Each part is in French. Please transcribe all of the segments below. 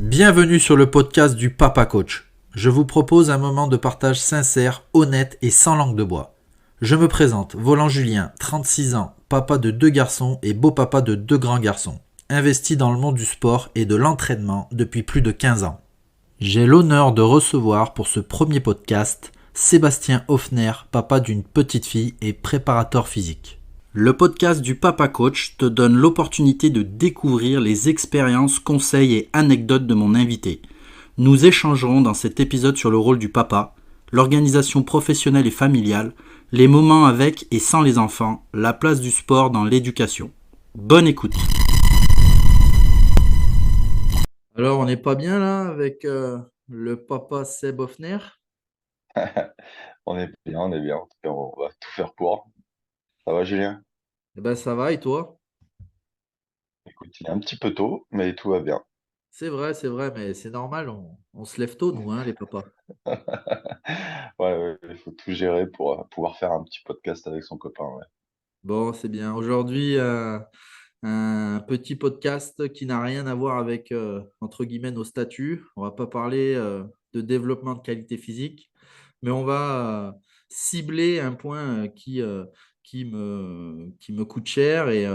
Bienvenue sur le podcast du Papa Coach. Je vous propose un moment de partage sincère, honnête et sans langue de bois. Je me présente, Volant Julien, 36 ans, papa de 2 garçons et beau-papa de 2 grands garçons, investi dans le monde du sport et de l'entraînement depuis plus de 15 ans. J'ai l'honneur de recevoir pour ce premier podcast Sébastien Hoffner, papa d'une petite fille et préparateur physique. Le podcast du Papa Coach te donne l'opportunité de découvrir les expériences, conseils et anecdotes de mon invité. Nous échangerons dans cet épisode sur le rôle du papa, l'organisation professionnelle et familiale, les moments avec et sans les enfants, la place du sport dans l'éducation. Bonne écoute. Alors, on n'est pas bien là avec le papa Seb Hoffner? On est bien, on est bien. En tout cas, on va tout faire pour. Ça va, Julien? Eh ben ça va et toi? Écoute, il est un petit peu tôt, mais tout va bien. C'est vrai, mais c'est normal, on se lève tôt nous, hein, les papas. Ouais, ouais, il faut tout gérer pour pouvoir faire un petit podcast avec son copain. Ouais. Bon, c'est bien. Aujourd'hui, un petit podcast qui n'a rien à voir avec, entre guillemets, nos statuts. On va pas parler de développement de qualité physique, mais on va cibler un point qui me coûte cher et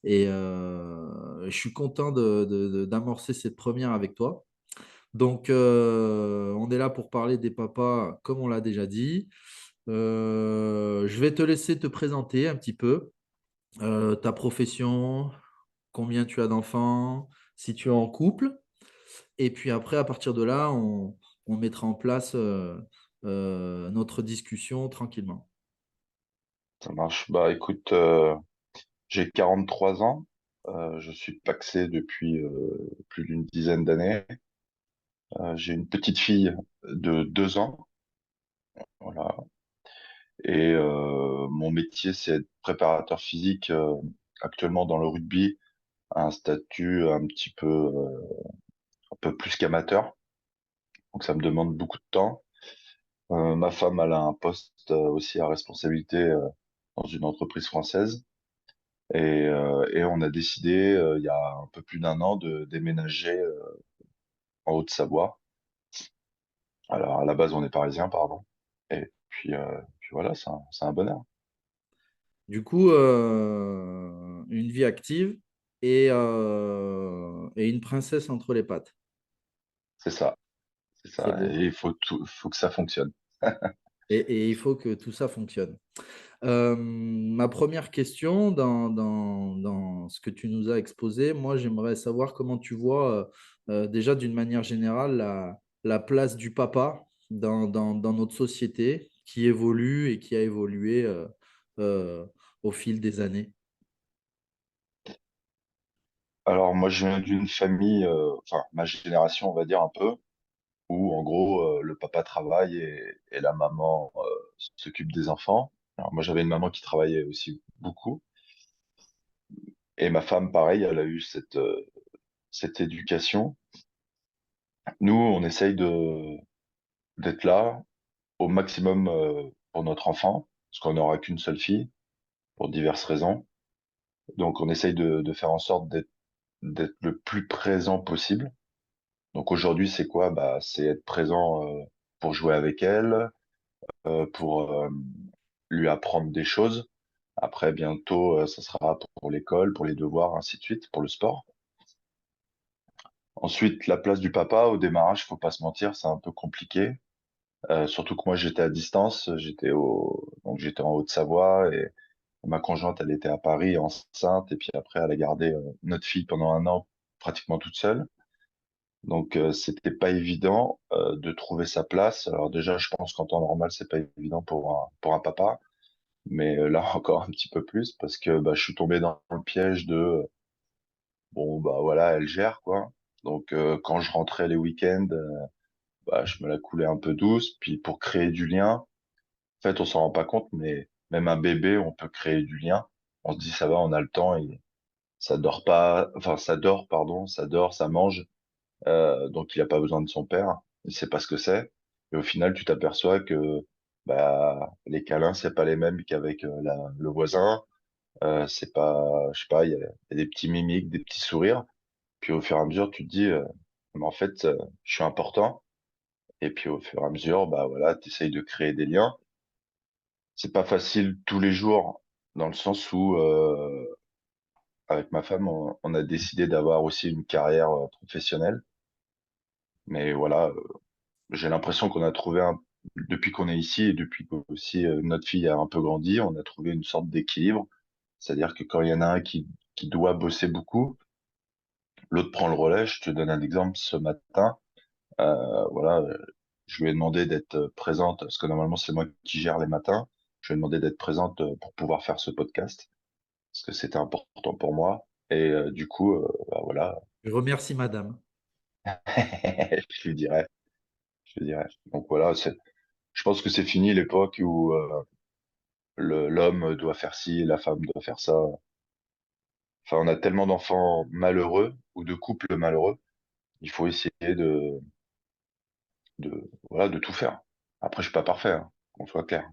je suis content d'amorcer cette première avec toi. Donc, on est là pour parler des papas, comme on l'a déjà dit. Je vais te laisser te présenter un petit peu ta profession, combien tu as d'enfants, si tu es en couple. Et puis après, à partir de là, on mettra en place notre discussion tranquillement. Ça marche. Bah, écoute, j'ai 43 ans. Je suis pacsé depuis plus d'une dizaine d'années. J'ai une petite fille de 2 ans. Voilà. Et mon métier, c'est être préparateur physique actuellement dans le rugby, à un statut un peu plus qu'amateur. Donc ça me demande beaucoup de temps. Ma femme, elle a un poste aussi à responsabilité dans une entreprise française. Et on a décidé, il y a un peu plus d'un an, de déménager en Haute-Savoie. Alors, à la base, on est parisien, pardon. Et puis voilà, c'est un bonheur. Du coup, une vie active et une princesse entre les pattes. C'est ça, c'est C'est ça. beau. Et faut que ça fonctionne. Et il faut que tout ça fonctionne. Ma première question dans ce que tu nous as exposé, moi j'aimerais savoir comment tu vois déjà d'une manière générale la place du papa dans notre société qui évolue et qui a évolué euh, au fil des années. Alors, moi, je viens d'une famille, enfin, ma génération, on va dire un peu, où en gros, le papa travaille et la maman s'occupe des enfants. Alors, moi, j'avais une maman qui travaillait aussi beaucoup. Et ma femme, pareil, elle a eu cette éducation. Nous, on essaye d'être là au maximum pour notre enfant, parce qu'on n'aura qu'une seule fille, pour diverses raisons. Donc, on essaye de faire en sorte d'être le plus présent possible. Donc, aujourd'hui, c'est quoi? Bah, c'est être présent pour jouer avec elle, pour lui apprendre des choses. Après, bientôt, ça sera pour l'école, pour les devoirs, ainsi de suite, pour le sport. Ensuite, la place du papa au démarrage, faut pas se mentir, c'est un peu compliqué. Surtout que moi j'étais à distance, donc j'étais en Haute-Savoie et ma conjointe elle était à Paris enceinte et puis après elle a gardé notre fille pendant un an pratiquement toute seule. Donc c'était pas évident de trouver sa place. Alors déjà je pense qu'en temps normal c'est pas évident pour un papa, mais là encore un petit peu plus parce que bah, je suis tombé dans le piège de bon bah voilà elle gère quoi. Donc quand je rentrais les week-ends, bah, je me la coulais un peu douce. Puis pour créer du lien, en fait, on s'en rend pas compte, mais même un bébé, on peut créer du lien. On se dit, ça va, on a le temps, et ça dort pas, enfin, ça dort, pardon, ça dort, ça mange, donc il a pas besoin de son père, il sait pas ce que c'est. Et au final, tu t'aperçois que, bah, les câlins, c'est pas les mêmes qu'avec le voisin, c'est pas, je sais pas, il y a des petits mimiques, des petits sourires. Puis au fur et à mesure, tu te dis, mais en fait, je suis important. Et puis au fur et à mesure, bah voilà, tu essayes de créer des liens. C'est pas facile tous les jours, dans le sens où, avec ma femme, on a décidé d'avoir aussi une carrière professionnelle. Mais voilà, j'ai l'impression qu'on a trouvé depuis qu'on est ici et depuis que aussi notre fille a un peu grandi, on a trouvé une sorte d'équilibre. C'est-à-dire que quand il y en a un qui doit bosser beaucoup, l'autre prend le relais. Je te donne un exemple. Ce matin, voilà, je lui ai demandé d'être présente, parce que normalement c'est moi qui gère les matins. Je lui ai demandé d'être présente pour pouvoir faire ce podcast, parce que c'était important pour moi. Et du coup, bah, voilà, Je remercie madame. je lui dirais, je lui dirais. Donc voilà, je pense que c'est fini l'époque où l'homme doit faire ci, la femme doit faire ça. Enfin, on a tellement d'enfants malheureux ou de couples malheureux. Il faut essayer voilà, de tout faire. Après, je suis pas parfait, hein, qu'on soit clair.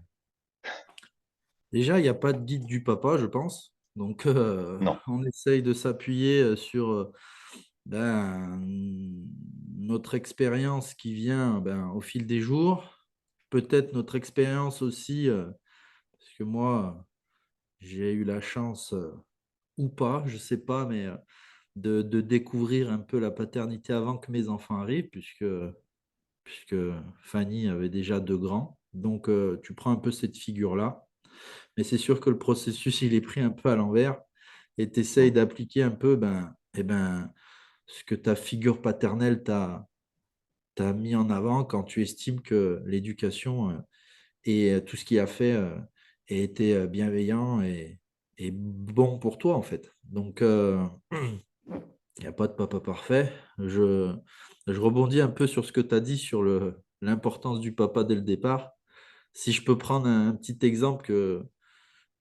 Déjà, il n'y a pas de guide du papa, je pense. Donc, Non. on essaye de s'appuyer sur ben, notre expérience qui vient au fil des jours. Peut-être notre expérience aussi, parce que moi, j'ai eu la chance, ou pas, je ne sais pas, mais de découvrir un peu la paternité avant que mes enfants arrivent, puisque Fanny avait déjà 2 grands. Donc, tu prends un peu cette figure-là. Mais c'est sûr que le processus, il est pris un peu à l'envers et tu essayes Mm. d'appliquer un peu ce que ta figure paternelle t'a mis en avant quand tu estimes que l'éducation et tout ce qui a fait a été bienveillant et bon pour toi, en fait. Donc, il n'y a pas de papa parfait. Je rebondis un peu sur ce que tu as dit sur l'importance du papa dès le départ. Si je peux prendre un petit exemple que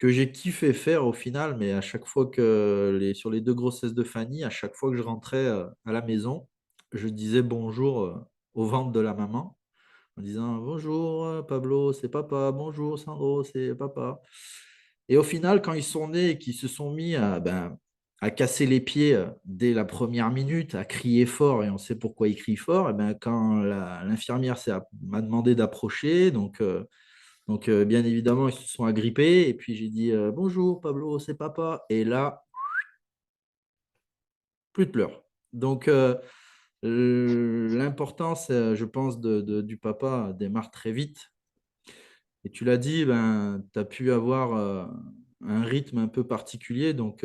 j'ai kiffé faire au final, mais à chaque fois sur les 2 grossesses de Fanny, à chaque fois que je rentrais à la maison, je disais bonjour au ventre de la maman en disant bonjour Pablo, c'est papa, bonjour Sandro, c'est papa. Et au final, quand ils sont nés et qu'ils se sont mis à casser les pieds dès la première minute, à crier fort, et on sait pourquoi ils crient fort, et ben, quand l'infirmière m'a demandé d'approcher, donc, bien évidemment, ils se sont agrippés. Et puis, j'ai dit bonjour, Pablo, c'est papa. Et là, plus de pleurs. Donc, l'importance, je pense, du papa démarre très vite. Et tu l'as dit, tu as pu avoir un rythme un peu particulier. Donc,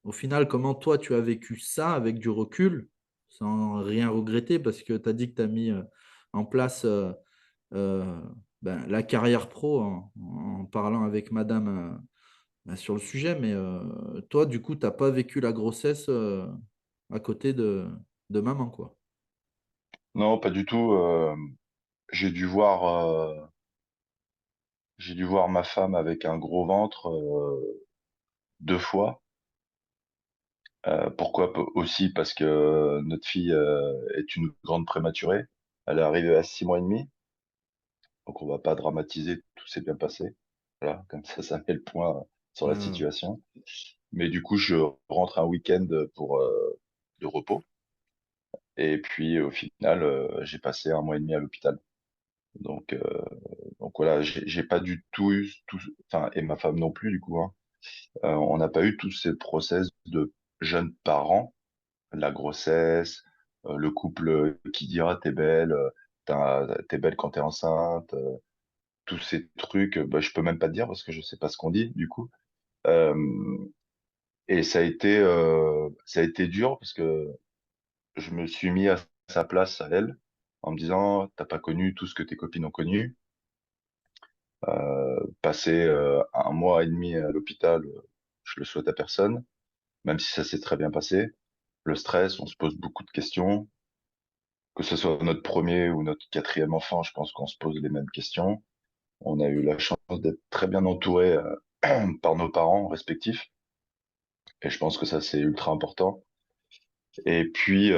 au final, comment toi, tu as vécu ça avec du recul, sans rien regretter, parce que tu as dit que tu as mis en place euh, la carrière pro en parlant avec madame sur le sujet, mais toi, du coup, tu n'as pas vécu la grossesse à côté de maman, quoi. Non, pas du tout. J'ai dû voir, j'ai dû voir ma femme avec un gros ventre 2 fois. Pourquoi aussi? Parce que notre fille est une grande prématurée. Elle est arrivée à 6 mois et demi, donc on va pas dramatiser. Tout s'est bien passé. Voilà, comme ça met le point sur la Euh, situation. Mais du coup, je rentre un week-end de repos. Et puis au final, j'ai passé 1 mois et demi à l'hôpital. Donc, euh, donc voilà, j'ai pas du tout eu enfin, et ma femme non plus du coup, hein. On n'a pas eu tous ces process de jeunes parents, la grossesse, le couple qui dira t'es belle, t'es belle quand t'es enceinte, tous ces trucs, bah, je peux même pas te dire parce que je sais pas ce qu'on dit du coup. Euh, et ça a été dur parce que je me suis mis à sa place à elle en me disant t'as pas connu tout ce que tes copines ont connu. Passer 1 mois et demi à l'hôpital, je le souhaite à personne, même si ça s'est très bien passé. Le stress, on se pose beaucoup de questions. Que ce soit notre premier ou notre quatrième enfant, je pense qu'on se pose les mêmes questions. On a eu la chance d'être très bien entouré par nos parents respectifs, et je pense que ça c'est ultra important. Et puis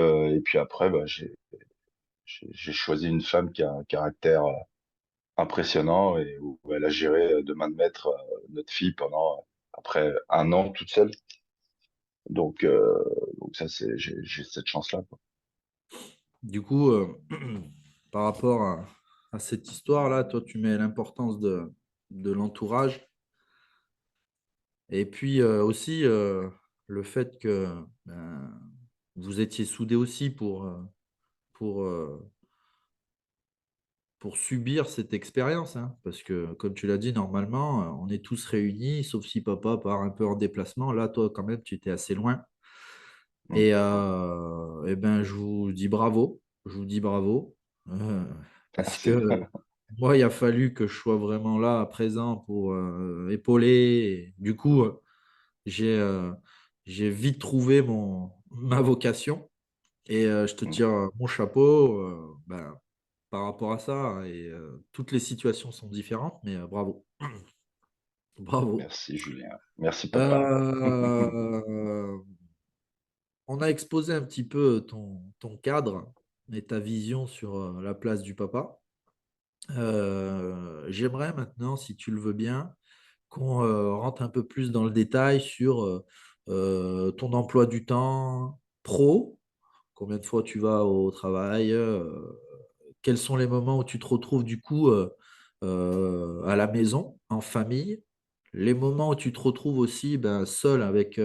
après, bah, j'ai choisi une femme qui a un caractère impressionnant et où elle a géré de main de maître notre fille pendant après 1 an toute seule. Donc, donc ça, j'ai cette chance-là, quoi. Du coup, par rapport à cette histoire-là, toi, tu mets l'importance de l'entourage et puis aussi le fait que ben, vous étiez soudés aussi pour, euh, pour subir cette expérience, hein. Parce que, comme tu l'as dit, normalement, on est tous réunis, sauf si papa part un peu en déplacement. Là, toi, quand même, tu étais assez loin. Mm. Et ben, je vous dis bravo. Je vous dis bravo. Parce que Merci. moi, il a fallu que je sois vraiment là, à présent, pour épauler. Et du coup, j'ai j'ai vite trouvé ma vocation. Et je te Mm. tire mon chapeau ben, par rapport à ça. Et toutes les situations sont différentes, mais bravo. Bravo. Merci, Julien. Merci, papa. Euh, on a exposé un petit peu ton cadre et ta vision sur la place du papa. J'aimerais maintenant, si tu le veux bien, qu'on rentre un peu plus dans le détail sur ton emploi du temps pro, combien de fois tu vas au travail, quels sont les moments où tu te retrouves du coup à la maison, en famille, les moments où tu te retrouves aussi ben, seul avec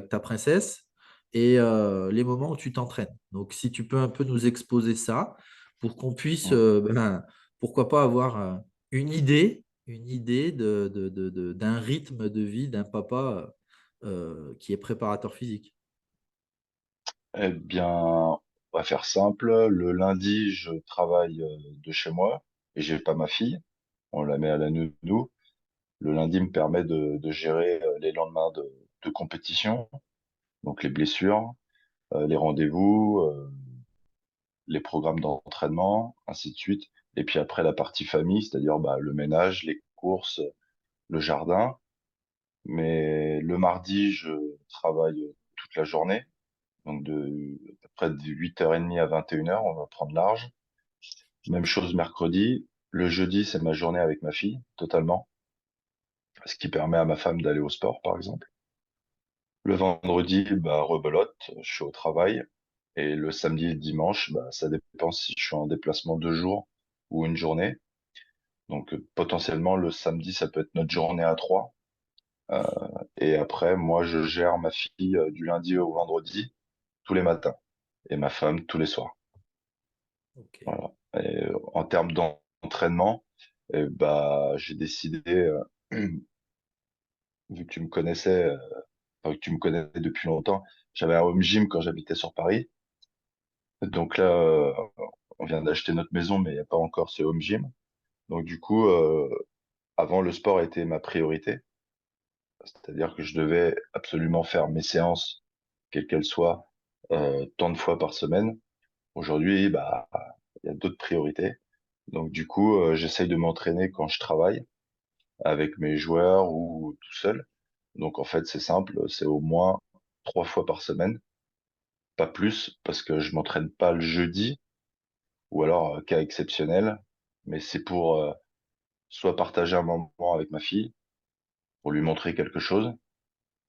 ta princesse et les moments où tu t'entraînes. Donc si tu peux un peu nous exposer ça pour qu'on puisse, Mm. ben, pourquoi pas avoir une idée d'un rythme de vie d'un papa qui est préparateur physique. Eh bien, on va faire simple. Le lundi, je travaille de chez moi et j'ai pas ma fille. On la met à la nounou. Le lundi me permet de gérer les lendemains de compétition, donc les blessures, les rendez-vous, les programmes d'entraînement, ainsi de suite. Et puis après, la partie famille, c'est-à-dire bah, le ménage, les courses, le jardin. Mais le mardi, je travaille toute la journée, donc à peu près de 8h30 à 21h, on va prendre large. Même chose mercredi. Le jeudi, c'est ma journée avec ma fille, totalement, ce qui permet à ma femme d'aller au sport, par exemple. Le vendredi, bah, rebelote, je suis au travail. Et le samedi et le dimanche, bah, ça dépend si je suis en déplacement 2 jours ou une journée. Donc potentiellement, le samedi, ça peut être notre journée à trois. Euh, et après, moi, je gère ma fille du lundi au vendredi, tous les matins, et ma femme tous les soirs. Ok. Voilà. Et, en termes d'entraînement, bah, j'ai décidé, vu que tu me connaissais, enfin, que tu me connais depuis longtemps, j'avais un home gym quand j'habitais sur Paris. Donc là, on vient d'acheter notre maison, mais il n'y a pas encore ce home gym. Donc du coup, avant, le sport était ma priorité. C'est-à-dire que je devais absolument faire mes séances, quelles qu'elles soient, tant de fois par semaine. Aujourd'hui, bah, il y a d'autres priorités. Donc du coup, j'essaye de m'entraîner quand je travaille avec mes joueurs ou tout seul. Donc en fait, c'est simple, c'est au moins 3 fois par semaine, pas plus, parce que je m'entraîne pas le jeudi, ou alors cas exceptionnel, mais c'est pour soit partager un moment avec ma fille, pour lui montrer quelque chose,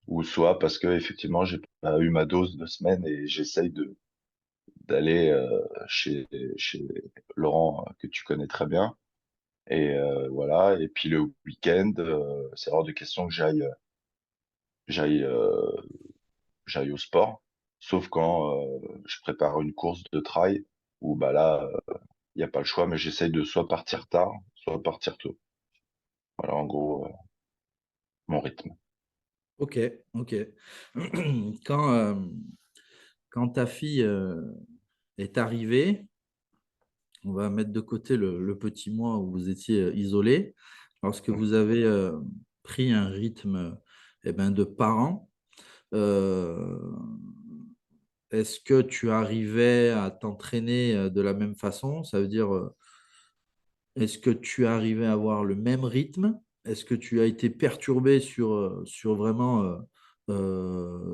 ou soit parce que effectivement j'ai pas eu ma dose de semaine et j'essaye de d'aller chez chez Laurent que tu connais très bien. Et voilà. Et puis le week-end, c'est hors de question que j'aille j'aille au sport, sauf quand je prépare une course de trail où bah là il y a pas le choix, mais j'essaye de soit partir tard, soit partir tôt. Voilà en gros mon rythme. Ok, ok. Quand, quand ta fille est arrivée, on va mettre de côté le petit mois où vous étiez isolé, lorsque vous avez pris un rythme eh ben, de parents, euh, est-ce que tu arrivais à t'entraîner de la même façon? Ça veut dire, est-ce que tu arrivais à avoir le même rythme? Est-ce que tu as été perturbé sur vraiment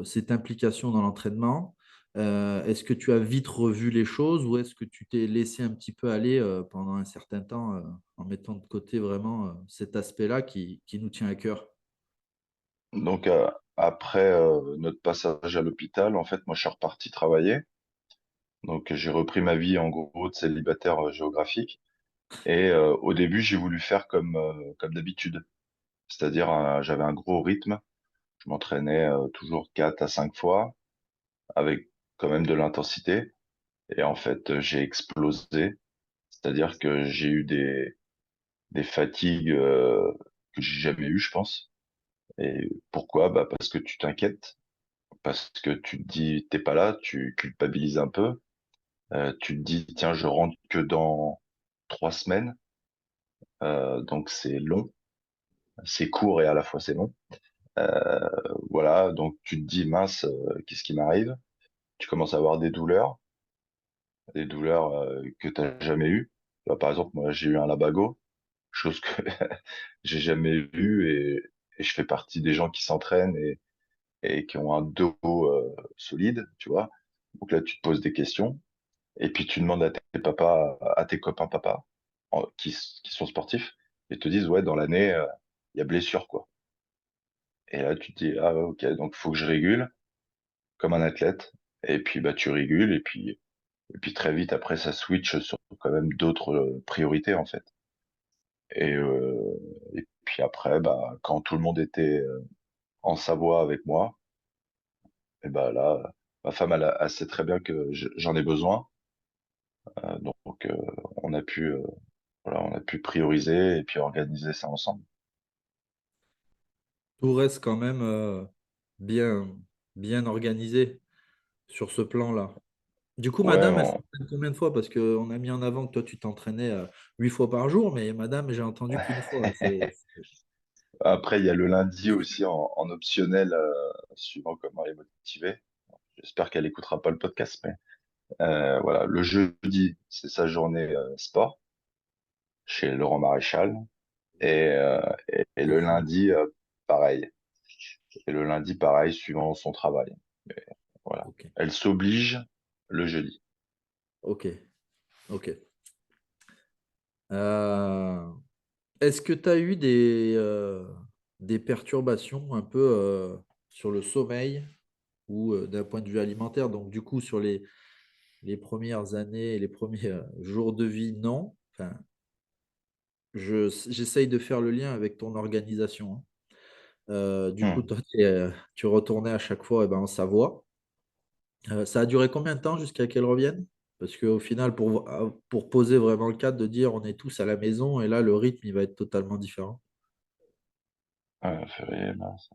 cette implication dans l'entraînement? Est-ce que tu as vite revu les choses ou est-ce que tu t'es laissé un petit peu aller pendant un certain temps en mettant de côté vraiment cet aspect-là qui nous tient à cœur? Donc après notre passage à l'hôpital, en fait moi je suis reparti travailler. Donc j'ai repris ma vie en gros de célibataire géographique. Et au début, j'ai voulu faire comme d'habitude. C'est-à-dire, j'avais un gros rythme. Je m'entraînais toujours 4 à 5 fois avec quand même de l'intensité. Et en fait, j'ai explosé. C'est-à-dire que j'ai eu des fatigues que j'ai jamais eues, je pense. Et pourquoi? Bah parce que tu t'inquiètes, parce que tu te dis t'es pas là, tu culpabilises un peu. Tu te dis tiens, je rentre que dans 3 semaines, donc c'est long, c'est court et à la fois c'est long. Voilà, donc tu te dis mince, qu'est-ce qui m'arrive? Tu commences à avoir des douleurs que t'as jamais eues. Tu vois, par exemple, moi j'ai eu un lumbago, chose que j'ai jamais vue et je fais partie des gens qui s'entraînent et qui ont un dos solide, tu vois. Donc là, tu te poses des questions et puis tu demandes à tes papas, à tes copains papas qui sont sportifs et te disent ouais, dans l'année, il y a blessure quoi. Et là, tu te dis ah ouais, ok, donc faut que je régule comme un athlète. Et puis bah tu régules et puis très vite après ça switch sur quand même d'autres priorités en fait. Et puis après bah quand tout le monde était en Savoie avec moi, et bah là ma femme elle sait très bien que j'en ai besoin. Donc on a pu voilà, on a pu prioriser et puis organiser ça ensemble. Tout reste quand même bien, bien organisé sur ce plan-là. Du coup, Ouais, madame, elle s'entraîne combien de fois? Parce qu'on a mis en avant que toi, tu t'entraînais 8 fois par jour, mais madame, j'ai entendu qu'une fois. après il y a le lundi aussi en optionnel suivant comment elle est motivée. J'espère qu'elle écoutera pas le podcast, mais voilà, le jeudi, c'est sa journée sport chez Laurent Maréchal. Et le Profond. lundi, pareil. Et le lundi, pareil, suivant son travail. Mais voilà. Ok, Elle s'oblige le jeudi. ok, ok. Euh, Est-ce que tu as eu des perturbations un peu sur le sommeil ou d'un point de vue alimentaire? Donc, du coup, sur les premières années et les premiers jours de vie, non. Enfin, j'essaye de faire le lien avec ton organisation, hein. Du coup, Hmm. toi, tu retournais à chaque fois en Savoie. Ça a duré combien de temps jusqu'à qu'elle revienne? Parce qu'au final, pour poser vraiment le cadre de dire on est tous à la maison et là, le rythme, il va être totalement différent. Février, mars,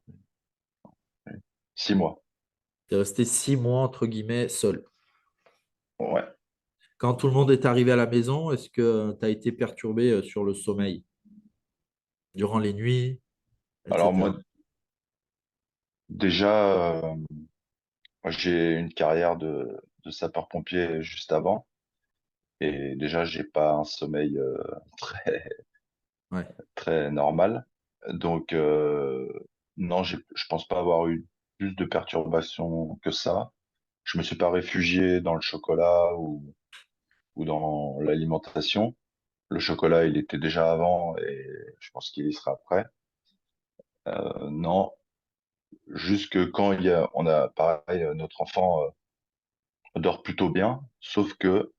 avril. 6 mois. Tu es resté 6 mois, entre guillemets, seul. Ouais. Quand tout le monde est arrivé à la maison, est-ce que tu as été perturbé sur le sommeil durant les nuits, Alors etc.? moi, déjà, moi, j'ai une carrière de sapeur-pompier juste avant. Et déjà, j'ai pas un sommeil très, Ouais, très normal. Donc, non, je pense pas avoir eu plus de perturbations que ça. Je me suis pas réfugié dans le chocolat ou dans l'alimentation. Le chocolat, il était déjà avant et je pense qu'il y sera après. Non, juste que quand on a pareil, notre enfant dort plutôt bien, sauf que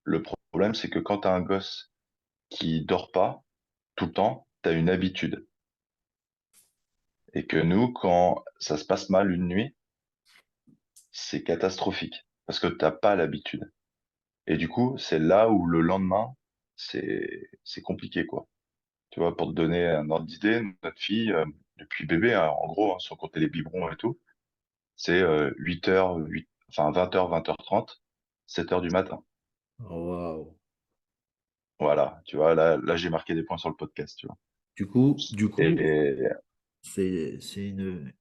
le problème, c'est que quand tu as un gosse qui dort pas tout le temps, tu as une habitude. Et que nous, quand ça se passe mal une nuit, c'est catastrophique parce que t'as pas l'habitude. Et du coup, c'est là où le lendemain, c'est compliqué, quoi. Tu vois, pour te donner un ordre d'idée, notre fille, depuis bébé, hein, en gros, hein, sans compter les biberons et tout, c'est 8h, enfin 20h, 20h30, 7h du matin. oh, waouh. Voilà, tu vois, là j'ai marqué des points sur le podcast, tu vois. Du coup, Et c'est une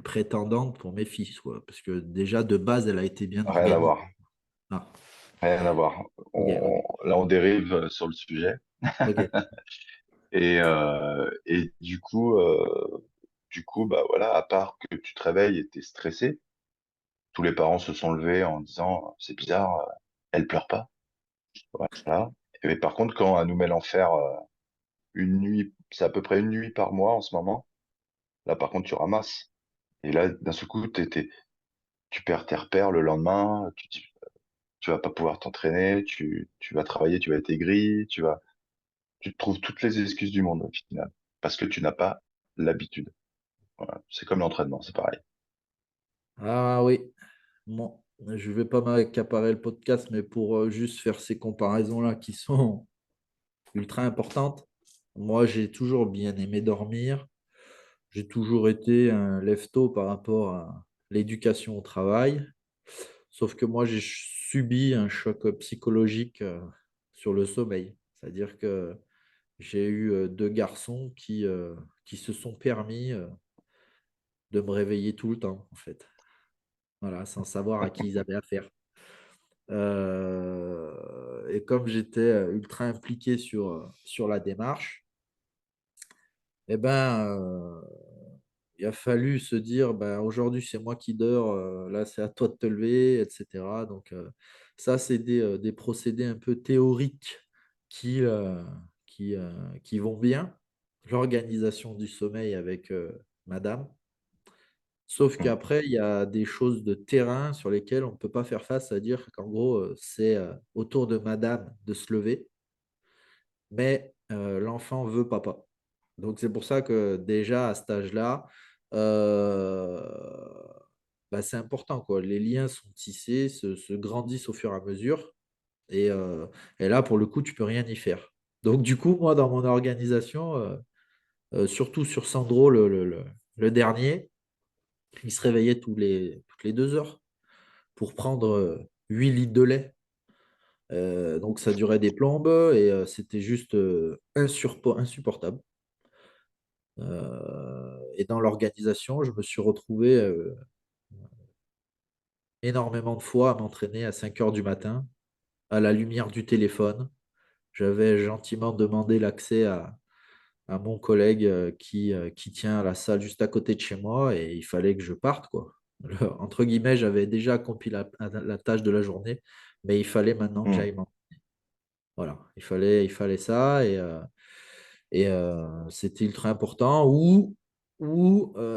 prétendante pour mes fils, quoi. Parce que déjà, de base, elle a été bien rien à organisée. voir, Ah, rien à voir. ok, ok, Là, on dérive sur le sujet. ok. Et du coup, bah voilà, à part que tu te réveilles et t'es stressé, tous les parents se sont levés en disant, c'est bizarre, elle pleure pas. Voilà. Mais par contre, quand un nouvel enfer, une nuit, c'est à peu près une nuit par mois en ce moment, là par contre, tu ramasses. Et là, d'un seul coup, tu perds tes repères le lendemain, tu vas pas pouvoir t'entraîner, tu vas travailler, tu vas être aigri, tu te trouves toutes les excuses du monde au final, parce que tu n'as pas l'habitude. Voilà. C'est comme l'entraînement, c'est pareil. Ah oui, bon, je vais pas m'accaparer le podcast, mais pour juste faire ces comparaisons-là qui sont ultra importantes, moi j'ai toujours bien aimé dormir. J'ai toujours été un lève-tôt par rapport à l'éducation au travail. Sauf que moi, j'ai subi un choc psychologique sur le sommeil. C'est-à-dire que j'ai eu deux garçons qui se sont permis de me réveiller tout le temps, en fait. Voilà, sans savoir à qui ils avaient affaire. Et comme j'étais ultra impliqué sur la démarche, eh ben, il a fallu se dire, ben, aujourd'hui, c'est moi qui dors, là, c'est à toi de te lever, etc. Donc, ça, c'est des procédés un peu théoriques qui, euh, qui vont bien. L'organisation du sommeil avec madame. Sauf Mm. qu'après, il y a des choses de terrain sur lesquelles on ne peut pas faire face, c'est-à-dire qu'en gros, c'est autour de madame de se lever, mais l'enfant veut papa. Donc c'est pour ça que déjà à cet âge-là, euh, bah, c'est important, quoi. Les liens sont tissés, se grandissent au fur et à mesure. Et, euh, et là, pour le coup, tu peux rien y faire. Donc du coup, moi, dans mon organisation, surtout sur Sandro, le dernier, il se réveillait toutes les 2 heures pour prendre 8 litres de lait. Donc ça durait des plombes et c'était juste insupportable. Et dans l'organisation, je me suis retrouvé énormément de fois à m'entraîner à 5 heures du matin, à la lumière du téléphone. J'avais gentiment demandé l'accès à mon collègue qui tient la salle juste à côté de chez moi et il fallait que je parte, quoi. Entre guillemets, j'avais déjà accompli la tâche de la journée, mais il fallait maintenant que Mm. j'aille voilà, il fallait ça et c'était ultra important. Ou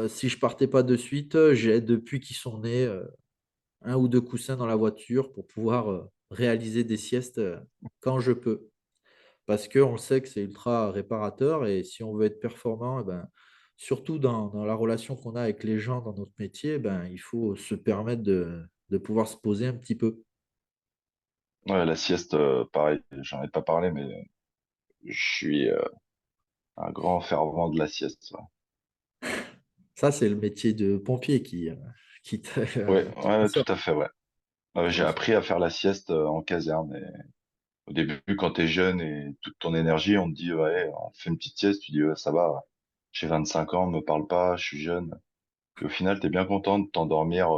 si je partais pas de suite, j'ai depuis qu'ils sont nés un ou deux coussins dans la voiture pour pouvoir réaliser des siestes quand je peux. Parce qu'on le sait que c'est ultra réparateur et si on veut être performant, eh ben, surtout dans la relation qu'on a avec les gens dans notre métier, ben, il faut se permettre de pouvoir se poser un petit peu. Ouais, la sieste, pareil, j'en ai pas parlé, mais je suis un grand fervent de la sieste. Ça, c'est le métier de pompier Ouais, ouais, qui ouais, tout ressort. à fait, ouais. Qui J'ai ressort. appris à faire la sieste en caserne. Et au début, quand t'es jeune et toute ton énergie, on te dit, ouais, on fait une petite sieste, tu dis, ouais, ça va, j'ai 25 ans, me parle pas, je suis jeune. Et au final, t'es bien content de t'endormir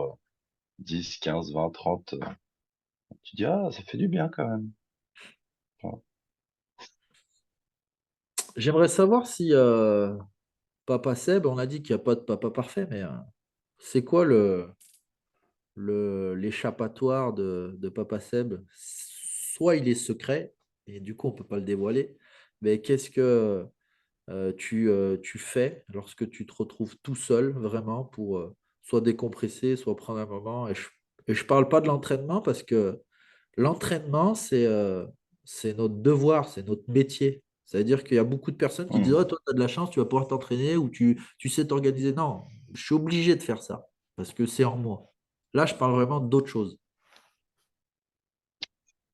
10, 15, 20, 30. Tu dis, ah, ça fait du bien quand même. Bon. J'aimerais savoir si Papa Seb, on a dit qu'il n'y a pas de papa parfait, mais c'est quoi l'échappatoire de Papa Seb? Soit il est secret, et du coup on ne peut pas le dévoiler, mais qu'est-ce que tu fais lorsque tu te retrouves tout seul, vraiment, pour soit décompresser, soit prendre un moment? Et je parle pas de l'entraînement parce que l'entraînement, c'est notre devoir, c'est notre métier. C'est-à-dire qu'il y a beaucoup de personnes qui disent, Hmm. oh, toi, tu as de la chance, tu vas pouvoir t'entraîner ou tu sais t'organiser. Non, je suis obligé de faire ça parce que c'est en moi. Là, je parle vraiment d'autre chose.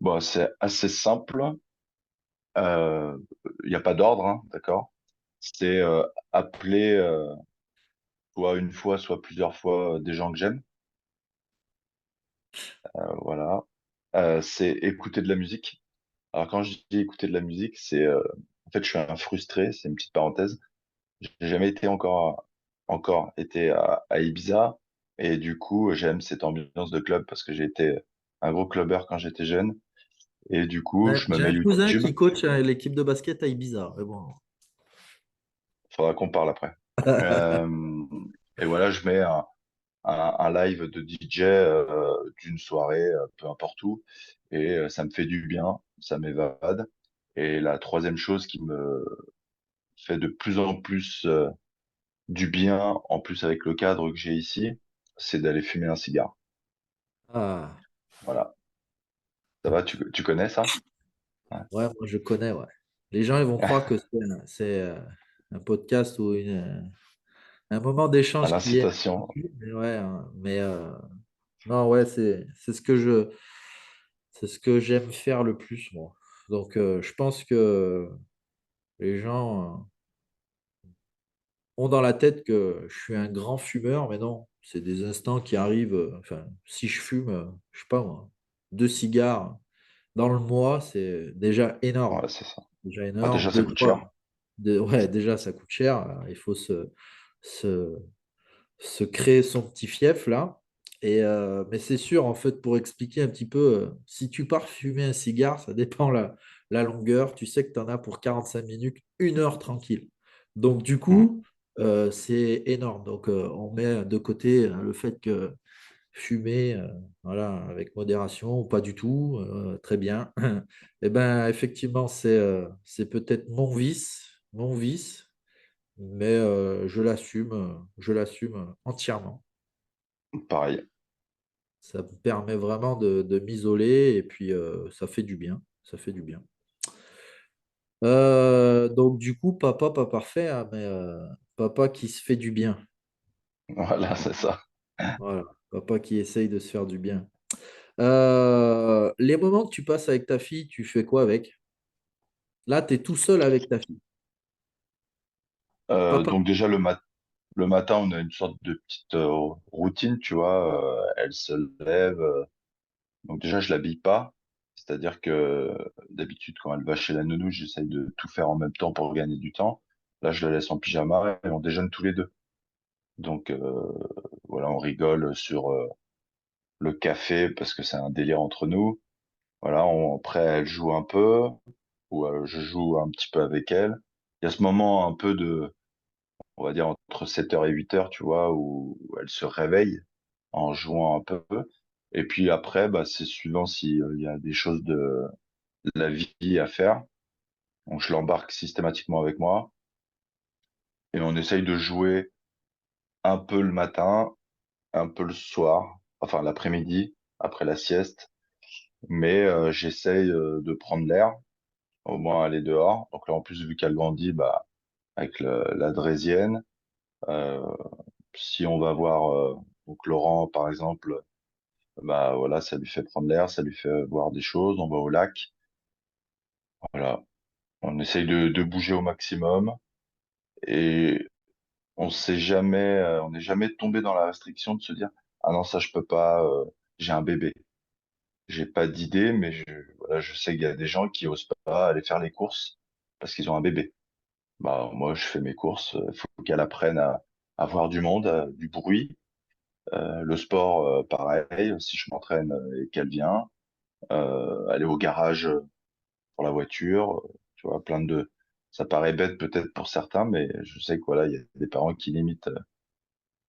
Bon, c'est assez simple. Il n'y a pas d'ordre, hein, d'accord? C'est appeler soit une fois, soit plusieurs fois des gens que j'aime. Voilà. C'est écouter de la musique. Alors quand je dis écouter de la musique, c'est en fait je suis un frustré, c'est une petite parenthèse. J'ai jamais été encore été à Ibiza et du coup j'aime cette ambiance de club parce que j'ai été un gros clubbeur quand j'étais jeune et du coup je me J'ai mets un cousin YouTube. qui coach l'équipe de basket à Ibiza. Mais bon. Faudra qu'on parle après. Euh, et voilà, je mets un live de DJ d'une soirée, peu importe où, et ça me fait du bien, ça m'évade. Et la troisième chose qui me fait de plus en plus du bien, en plus avec le cadre que j'ai ici, c'est d'aller fumer un cigare. Ah. Voilà. va, tu connais ça? Ouais. Ouais, moi je connais, ouais. Les gens, ils vont croire que c'est un podcast ou un moment À d'échange qui est. l'incitation. Mais ouais, hein, mais non, ouais, c'est ce que j'aime faire le plus, moi. Donc, je pense que les gens ont dans la tête que je suis un grand fumeur, mais non, c'est des instants qui arrivent. Enfin, si je fume, je sais pas moi, 2 cigares dans le mois, c'est déjà énorme. Ouais, c'est ça. Déjà Ah, énorme. déjà, ça Deux, coûte cher. trois. Ouais, déjà, ça coûte cher. Il faut se, se créer son petit fief là. Mais c'est sûr, en fait, pour expliquer un petit peu, si tu pars fumer un cigare, ça dépend la longueur. Tu sais que tu en as pour 45 minutes, 1 heure tranquille. Donc, du Mm. coup, c'est énorme. Donc, on met de côté le fait que fumer, voilà, avec modération ou pas du tout, très bien. Eh ben, effectivement, c'est peut-être mon vice, mais je l'assume entièrement. Pareil. Ça me permet vraiment de m'isoler et puis ça fait du bien. Ça fait du bien. Donc du coup, papa, pas parfait, hein, mais papa qui se fait du bien. Voilà, c'est ça. Voilà, papa qui essaye de se faire du bien. Les moments que tu passes avec ta fille, tu fais quoi avec? Là, tu es tout seul avec ta fille. Papa, Donc déjà, le matin, on a une sorte de petite routine, tu vois. Elle se lève. Donc déjà, je l'habille pas. C'est-à-dire que d'habitude, quand elle va chez la nounou, j'essaye de tout faire en même temps pour gagner du temps. Là, je la laisse en pyjama et on déjeune tous les deux. Donc voilà, on rigole sur le café parce que c'est un délire entre nous. Voilà, après, elle joue un peu ou je joue un petit peu avec elle. Il y a ce moment un peu de, on va dire, entre 7h et 8h, tu vois, où elle se réveille en jouant un peu. Et puis après, bah, c'est suivant si il y a des choses de la vie à faire. Donc je l'embarque systématiquement avec moi et on essaye de jouer un peu le matin, un peu le soir, enfin l'après-midi, après la sieste. Mais j'essaye de prendre l'air, au moins aller dehors. Donc là, en plus, vu qu'elle grandit, bah, avec la draisienne, euh, si on va voir donc Laurent, par exemple, bah voilà, ça lui fait prendre l'air, ça lui fait voir des choses. On va au lac, voilà. On essaye de bouger au maximum et on n'est jamais tombé dans la restriction de se dire, ah non, ça je peux pas, j'ai un bébé. J'ai pas d'idée, mais voilà, je sais qu'il y a des gens qui osent pas aller faire les courses parce qu'ils ont un bébé. Bah, moi, je fais mes courses. Il faut qu'elle apprenne à voir du monde, du bruit. Le sport, pareil. Si je m'entraîne et qu'elle vient, aller au garage pour la voiture, tu vois, plein de. Ça paraît bête peut-être pour certains, mais je sais que voilà, il y a des parents qui limitent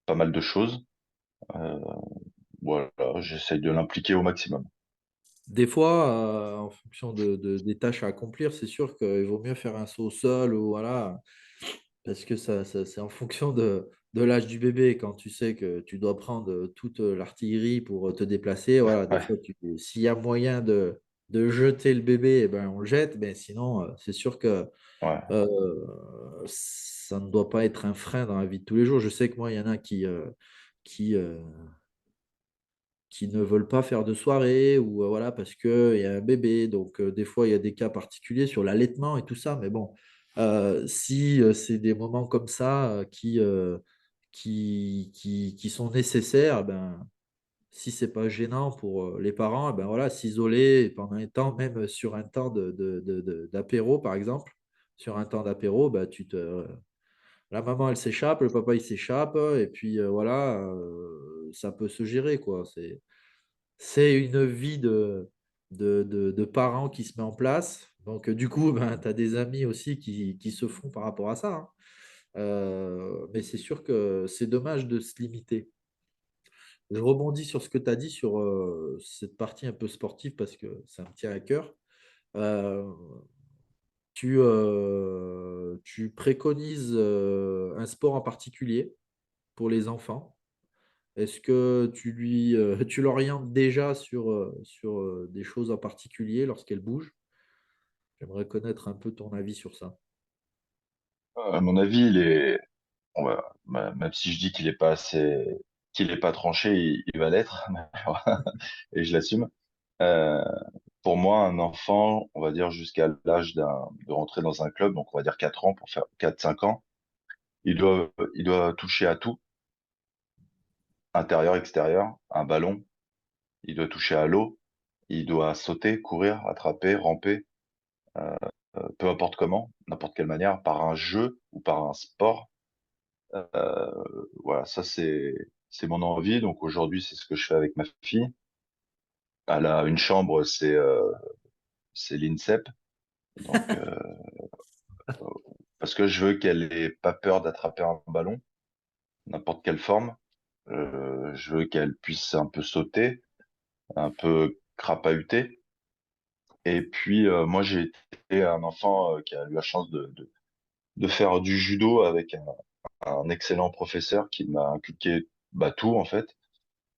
pas mal de choses. Euh, voilà, j'essaye de l'impliquer au maximum. des fois, en fonction des tâches à accomplir, c'est sûr qu'il vaut mieux faire un saut au sol ou voilà, parce que c'est en fonction de l'âge du bébé. Quand tu sais que tu dois prendre toute l'artillerie pour te déplacer, voilà, des Ouais, fois, s'il y a moyen de jeter le bébé, eh ben, on le jette, mais sinon, c'est sûr que ouais, ça ne doit pas être un frein dans la vie de tous les jours. Je sais que moi, il y en a qui, euh, qui ne veulent pas faire de soirée ou voilà parce qu'il y a un bébé. Donc, des fois, il y a des cas particuliers sur l'allaitement et tout ça. Mais bon, si c'est des moments comme ça qui sont nécessaires, ben, si c'est pas gênant pour les parents, ben voilà, s'isoler pendant un temps, même sur un temps d'apéro, par exemple. Sur un temps d'apéro, ben, la maman, elle s'échappe, le papa, il s'échappe, et puis voilà, ça peut se gérer, quoi. C'est une vie de parents qui se met en place. Donc, du coup, ben, tu as des amis aussi qui se font par rapport à ça, hein. Mais c'est sûr que c'est dommage de se limiter. Je rebondis sur ce que tu as dit sur cette partie un peu sportive parce que ça me tient à cœur. Euh, tu préconises un sport en particulier pour les enfants. Est-ce que tu l'orientes déjà sur des choses en particulier lorsqu'elle bouge? J'aimerais connaître un peu ton avis sur ça. À mon avis, même si je dis qu'il est pas tranché, il va l'être, et je l'assume. Euh, pour moi, un enfant, on va dire jusqu'à l'âge de rentrer dans un club, donc on va dire 4 ans pour faire 4 5 ans, il doit toucher à tout, intérieur, extérieur, un ballon, il doit toucher à l'eau, il doit sauter, courir, attraper, ramper, peu importe comment, n'importe quelle manière, par un jeu ou par un sport. Euh, voilà, ça c'est mon envie. Donc aujourd'hui, c'est ce que je fais avec ma fille. Elle a une chambre, c'est l'INSEP. Donc parce que je veux qu'elle ait pas peur d'attraper un ballon, n'importe quelle forme. Je veux qu'elle puisse un peu sauter, un peu crapahuter. Et puis moi, j'ai été un enfant qui a eu la chance de faire du judo avec un excellent professeur qui m'a inculqué bah, tout en fait.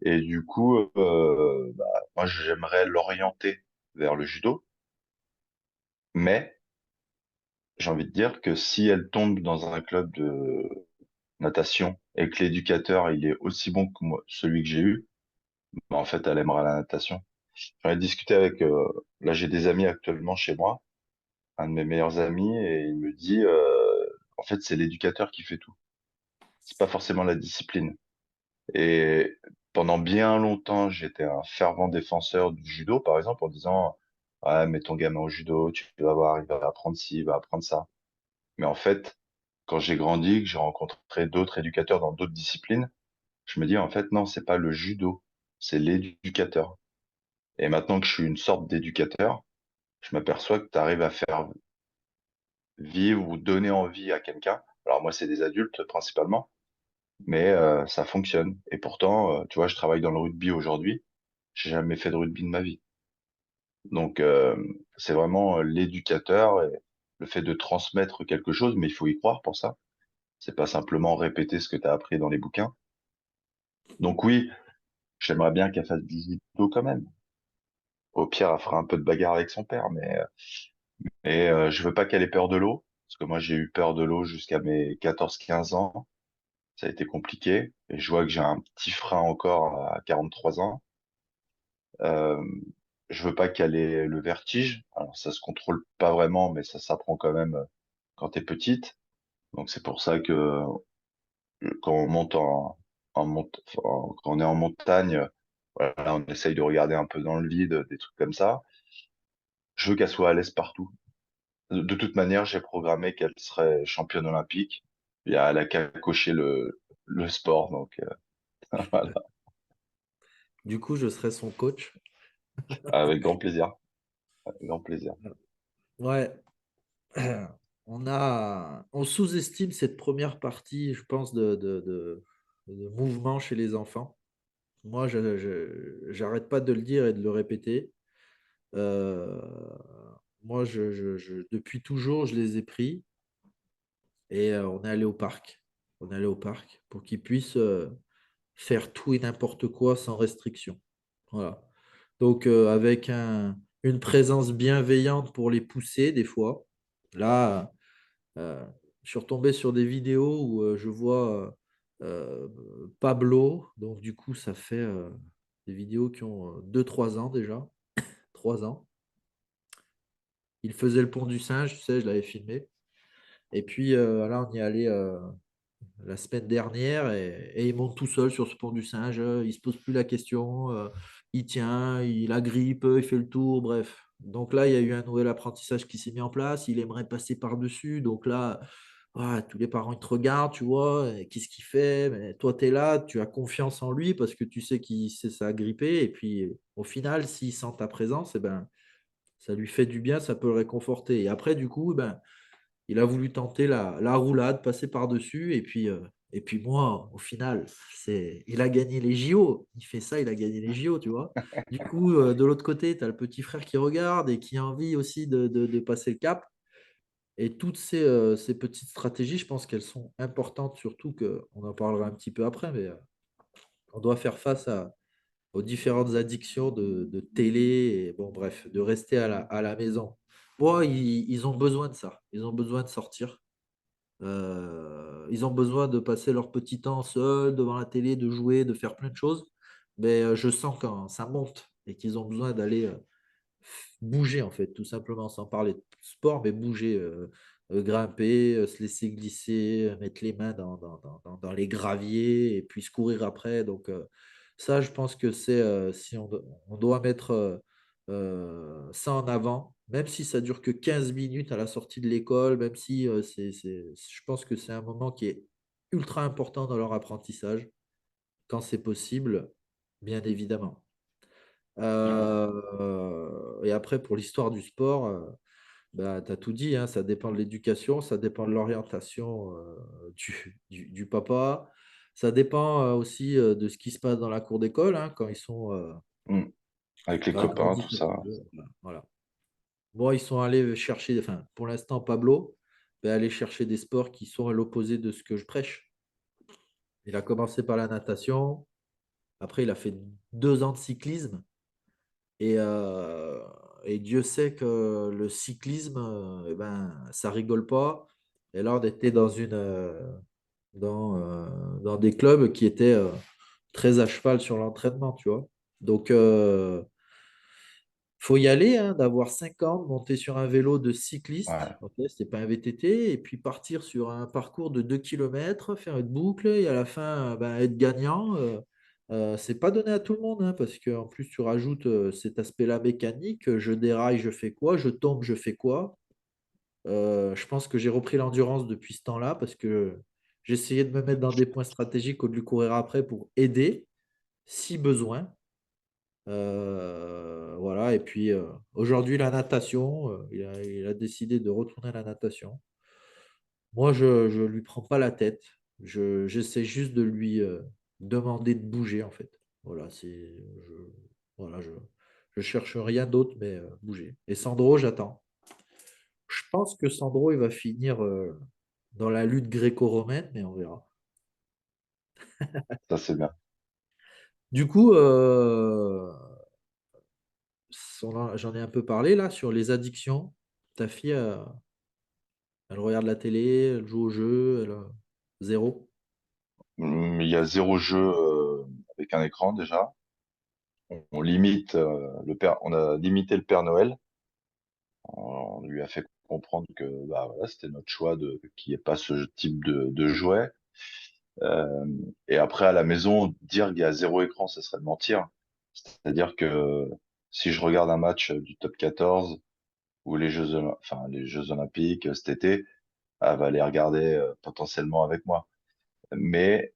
Et du coup, moi, j'aimerais l'orienter vers le judo, mais j'ai envie de dire que si elle tombe dans un club de natation et que l'éducateur, il est aussi bon que moi, celui que j'ai eu, bah, en fait, elle aimera la natation. J'en ai discuté avec, là, j'ai des amis actuellement chez moi, un de mes meilleurs amis, et il me dit, en fait, c'est l'éducateur qui fait tout. C'est pas forcément la discipline. Et pendant bien longtemps, j'étais un fervent défenseur du judo, par exemple, en disant, ouais, mets ton gamin au judo, tu vas voir, il va apprendre ci, il va apprendre ça. Mais en fait, quand j'ai grandi, que j'ai rencontré d'autres éducateurs dans d'autres disciplines, je me dis, en fait, non, c'est pas le judo, c'est l'éducateur. Et maintenant que je suis une sorte d'éducateur, je m'aperçois que tu arrives à faire vivre ou donner envie à quelqu'un. Alors moi, c'est des adultes principalement, mais ça fonctionne. Et pourtant, tu vois, je travaille dans le rugby aujourd'hui. J'ai jamais fait de rugby de ma vie. Donc, c'est vraiment l'éducateur et le fait de transmettre quelque chose, mais il faut y croire pour ça. C'est pas simplement répéter ce que tu as appris dans les bouquins. Donc oui, j'aimerais bien qu'elle fasse du judo quand même. Au pire, elle fera un peu de bagarre avec son père, mais je veux pas qu'elle ait peur de l'eau, parce que moi j'ai eu peur de l'eau jusqu'à mes 14 15 ans. Ça a été compliqué, et je vois que j'ai un petit frein encore à 43 ans. Euh, je veux pas qu'elle ait le vertige. Alors ça se contrôle pas vraiment, mais ça s'apprend quand même quand t'es petite. Donc c'est pour ça que quand on monte quand on est en montagne, voilà, on essaye de regarder un peu dans le vide, des trucs comme ça. Je veux qu'elle soit à l'aise partout. De toute manière, j'ai programmé qu'elle serait championne olympique. Elle a qu'à cocher le sport, donc voilà, Du coup, je serai son coach. avec grand plaisir, avec grand plaisir. Ouais, on sous-estime cette première partie, je pense, de mouvement chez les enfants. Moi, j'arrête pas de le dire et de le répéter. Euh, moi, depuis toujours, je les ai pris et on est allé au parc. On est allé au parc pour qu'ils puissent faire tout et n'importe quoi sans restriction. Voilà. Donc, avec une présence bienveillante pour les pousser, des fois. Là, euh, je suis retombé sur des vidéos où je vois Pablo. Donc, du coup, ça fait des vidéos qui ont 2 3 ans déjà. 3 ans. Il faisait le pont du singe, tu sais, je l'avais filmé. Et puis là, on y est allé la semaine dernière et il monte tout seul sur ce pont du singe. Il se pose plus la question. Il tient, il agrippe, il fait le tour, bref. Donc là, il y a eu un nouvel apprentissage qui s'est mis en place. Il aimerait passer par-dessus. Donc là, tous les parents, ils te regardent, tu vois. Qu'est-ce qu'il fait? Mais toi, tu es là, tu as confiance en lui parce que tu sais qu'il sait s'agripper. Et puis, au final, s'il sent ta présence, eh ben, ça lui fait du bien, ça peut le réconforter. Et après, du coup, ben, il a voulu tenter la roulade, passer par-dessus. Et puis moi, au final, il a gagné les JO. Il fait ça, il a gagné les JO, tu vois. Du coup, de l'autre côté, tu as le petit frère qui regarde et qui a envie aussi de passer le cap. Et toutes ces petites stratégies, je pense qu'elles sont importantes, surtout que, on en parlera un petit peu après, mais On doit faire face aux différentes addictions de télé, et bon, bref, de rester à la maison. Moi, ils ont besoin de ça. Ils ont besoin de sortir. Ils ont besoin de passer leur petit temps seuls devant la télé, de jouer, de faire plein de choses. Mais je sens quand ça monte et qu'ils ont besoin d'aller bouger, en fait, tout simplement, sans parler de sport, mais bouger, grimper, se laisser glisser, mettre les mains dans les graviers et puis se courir après. Donc, ça, je pense que c'est si on doit mettre ça en avant, même si ça dure que 15 minutes à la sortie de l'école, même si je pense que c'est un moment qui est ultra important dans leur apprentissage, quand c'est possible, bien évidemment. Et après, pour l'histoire du sport, bah, tu as tout dit, hein, ça dépend de l'éducation, ça dépend de l'orientation du papa, ça dépend aussi de ce qui se passe dans la cour d'école, hein, quand ils sont Mm. Avec les dans la copains, tout grandissent un ça. petit peu. Voilà. Bon, ils sont allés chercher, enfin, pour l'instant, Pablo, ben, aller chercher des sports qui sont à l'opposé de ce que je prêche. Il a commencé par la natation, après, il a fait 2 ans de cyclisme. Et, euh, et Dieu sait que le cyclisme, eh ben, ça rigole pas. Et là, on était dans des clubs qui étaient très à cheval sur l'entraînement, tu vois. Donc, faut y aller, hein, d'avoir 5 ans, de monter sur un vélo de cycliste, Ouais. ok, c'est pas un VTT, et puis partir sur un parcours de 2 kilomètres, faire une boucle, et à la fin, ben, être gagnant. C'est pas donné à tout le monde, hein, parce qu'en plus, tu rajoutes cet aspect-là mécanique. Je déraille, je fais quoi? Je tombe, je fais quoi? Je pense que j'ai repris l'endurance depuis ce temps-là, parce que j'essayais de me mettre dans des points stratégiques au lieu de courir après pour aider, si besoin. Voilà, et puis aujourd'hui, la natation, il a décidé de retourner à la natation. Moi, je ne lui prends pas la tête. J'essaie juste de lui demander de bouger, en fait. Voilà, voilà, je cherche rien d'autre, mais bouger. Et Sandro, j'attends. Je pense que Sandro, il va finir dans la lutte gréco-romaine, mais on verra. Ça, c'est bien. Du coup, j'en ai un peu parlé là sur les addictions. Ta fille, elle regarde la télé, elle joue au jeu, zéro. Il y a zéro jeu avec un écran déjà. On limite on a limité le Père Noël. On lui a fait comprendre que bah, voilà, c'était notre choix de qu'il n'y ait pas ce type de jouet. Euh, et après, à la maison, dire qu'il y a zéro écran, ça serait de mentir. C'est-à-dire que si je regarde un match du top 14 ou les Jeux Olympiques cet été, elle va les regarder potentiellement avec moi. Mais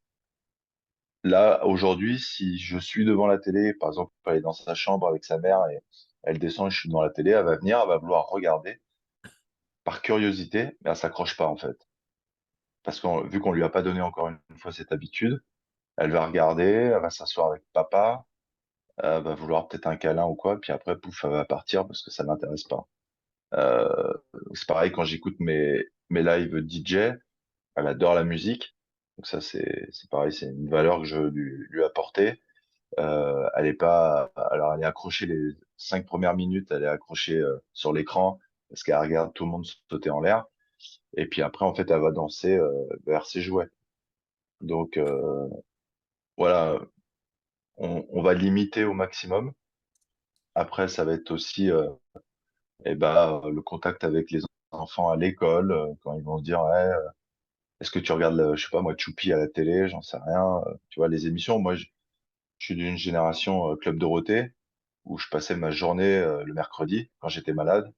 là, aujourd'hui, si je suis devant la télé, par exemple, elle est dans sa chambre avec sa mère et elle descend, je suis devant la télé, elle va venir, elle va vouloir regarder par curiosité, mais elle s'accroche pas en fait. Parce que vu qu'on lui a pas donné encore une fois cette habitude, elle va regarder, elle va s'asseoir avec papa, elle va vouloir peut-être un câlin ou quoi, puis après, pouf, elle va partir parce que ça l'intéresse pas. Euh, c'est pareil quand j'écoute mes lives DJ, elle adore la musique. Donc ça, c'est pareil, c'est une valeur que je lui ai apportée. Elle est pas, alors elle est accrochée les 5 premières minutes, elle est accrochée sur l'écran parce qu'elle regarde tout le monde sauter en l'air. Et puis après, en fait, elle va danser vers ses jouets. Donc voilà, on va limiter au maximum. Après, ça va être aussi le contact avec les enfants à l'école, quand ils vont se dire, ouais, est-ce que tu regardes, je sais pas moi, Choupi à la télé, j'en sais rien. Tu vois, les émissions, moi, je suis d'une génération Club Dorothée, où je passais ma journée le mercredi, quand j'étais malade,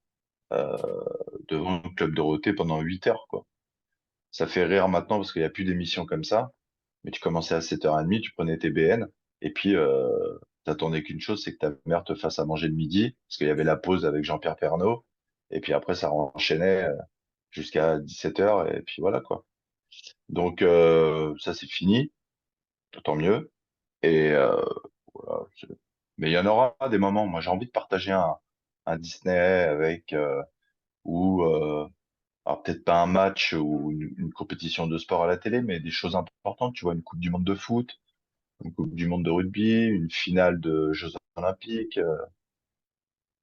euh, devant le Club Dorothée pendant 8 heures, quoi. Ça fait rire maintenant parce qu'il n'y a plus d'émissions comme ça. Mais tu commençais à 7h30, tu prenais tes BN, et puis t'attendais qu'une chose, c'est que ta mère te fasse à manger le midi, parce qu'il y avait la pause avec Jean-Pierre Pernaut, et puis après ça enchaînait jusqu'à 17h, et puis voilà quoi. Donc ça c'est fini, tant mieux. Et voilà, mais il y en aura des moments, moi j'ai envie de partager un Disney avec, ou alors peut-être pas un match ou une compétition de sport à la télé, mais des choses importantes, tu vois, une Coupe du Monde de foot, une Coupe du Monde de rugby, une finale de Jeux Olympiques.